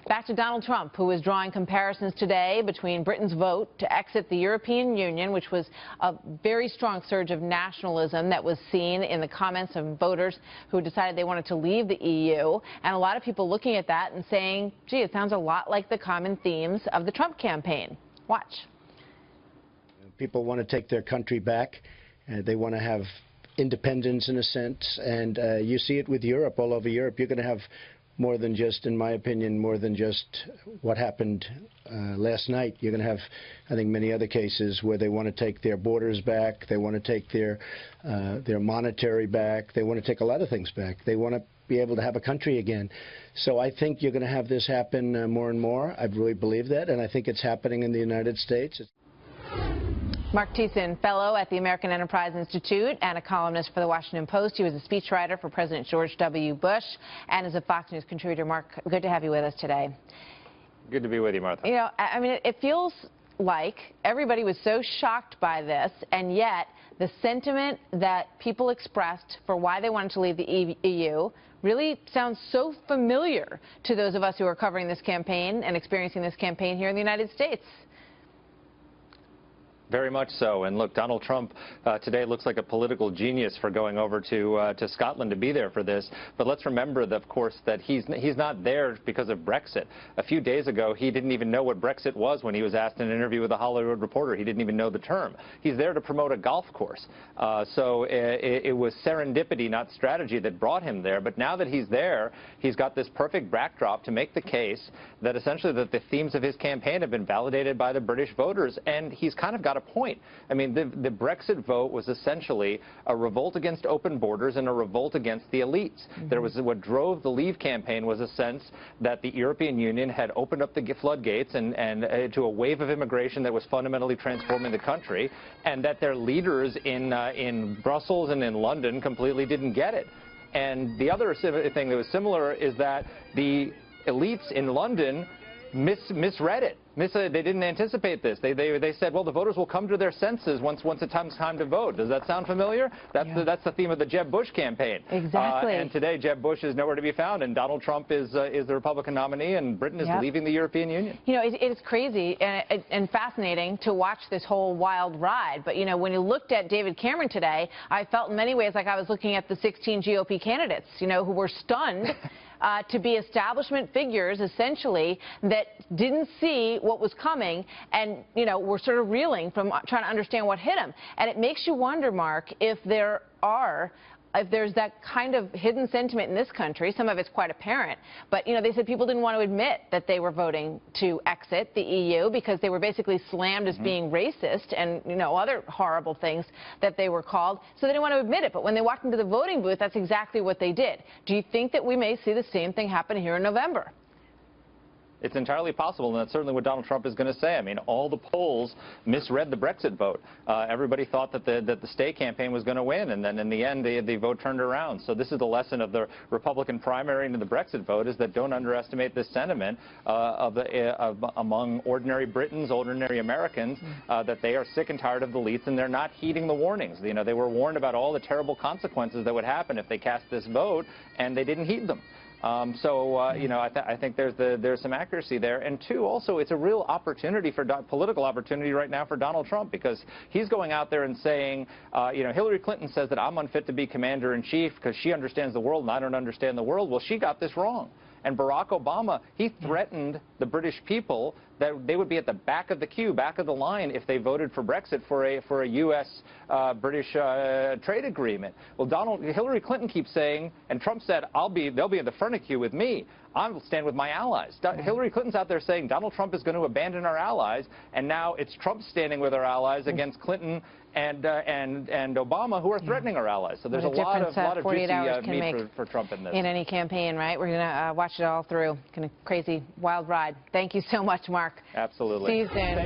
Back to Donald Trump, who is drawing comparisons today between Britain's vote to exit the European Union, which was a very strong surge of nationalism that was seen in the comments of voters who decided they wanted to leave the EU, and a lot of people looking at that and saying, gee, it sounds a lot like the common themes of the Trump campaign. Watch. People want to take their country back. They want to have independence in a sense, and you see it with Europe. All over Europe, you're going to have more than just, in my opinion, more than just what happened last night. You're going to have, I think, many other cases where they want to take their borders back. They want to take their monetary back. They want to take a lot of things back. They want to be able to have a country again. So I think you're going to have this happen more and more. I really believe that, and I think it's happening in the United States. Marc Thiessen, fellow at the American Enterprise Institute and a columnist for the Washington Post. He was a speechwriter for President George W. Bush and is a Fox News contributor. Marc, good to have you with us today. Good to be with you, Martha. You know, I mean, it feels like everybody was so shocked by this, and yet the sentiment that people expressed for why they wanted to leave the EU really sounds so familiar to those of us who are covering this campaign and experiencing this campaign here in the United States. Very much so. And look, Donald Trump today looks like a political genius for going over to Scotland to be there for this. But let's remember, that, of course, that he's not there because of Brexit. A few days ago, he didn't even know what Brexit was when he was asked in an interview with a Hollywood Reporter. He didn't even know the term. He's there to promote a golf course. So it was serendipity, not strategy, that brought him there. But now that he's there, he's got this perfect backdrop to make the case that essentially that the themes of his campaign have been validated by the British voters. And he's kind of got a point. I mean, the Brexit vote was essentially a revolt against open borders and a revolt against the elites. There was what drove the Leave campaign was a sense that the European Union had opened up the floodgates and to a wave of immigration that was fundamentally transforming the country, and that their leaders in Brussels and in London completely didn't get it. And the other thing that was similar is that the elites in London misread it. They didn't anticipate this. They said, well, the voters will come to their senses once it comes time to vote. Does that sound familiar? That's the theme of the Jeb Bush campaign. Exactly. And today, Jeb Bush is nowhere to be found, and Donald Trump is the Republican nominee, and Britain is leaving the European Union. You know, it is crazy and fascinating to watch this whole wild ride. But, you know, when you looked at David Cameron today, I felt in many ways like I was looking at the 16 GOP candidates, you know, who were stunned to be establishment figures, essentially, that didn't see what was coming and, you know, were sort of reeling from trying to understand what hit them. And it makes you wonder, Marc, if there's that kind of hidden sentiment in this country. Some of it's quite apparent. But, you know, they said people didn't want to admit that they were voting to exit the EU because they were basically slammed as being racist and, you know, other horrible things that they were called. So they didn't want to admit it. But when they walked into the voting booth, that's exactly what they did. Do you think that we may see the same thing happen here in November? It's entirely possible, and that's certainly what Donald Trump is going to say. I mean, all the polls misread the Brexit vote. Everybody thought that the Stay campaign was going to win, and then in the end, the vote turned around. So this is the lesson of the Republican primary into the Brexit vote, is that don't underestimate this sentiment among ordinary Britons, ordinary Americans, that they are sick and tired of the elites, and they're not heeding the warnings. You know, they were warned about all the terrible consequences that would happen if they cast this vote, and they didn't heed them. You know, I think there's some accuracy there. And two, also, it's a real opportunity for political opportunity right now for Donald Trump, because he's going out there and saying, you know, Hillary Clinton says that I'm unfit to be commander-in-chief because she understands the world and I don't understand the world. Well, she got this wrong. And Barack Obama, he threatened the British people that they would be at the back of the queue, back of the line, if they voted for Brexit for a U.S.-British trade agreement. Well, Hillary Clinton keeps saying, and Trump said, they'll be in the front of the queue with me. I'll stand with my allies. Hillary Clinton's out there saying Donald Trump is going to abandon our allies, and now it's Trump standing with our allies against Clinton and Obama, who are threatening our allies. So there's a lot of juicy meat for Trump in this. In any campaign, right? We're going to watch it all through. Kind of crazy, wild ride. Thank you so much, Marc. Absolutely. See you soon.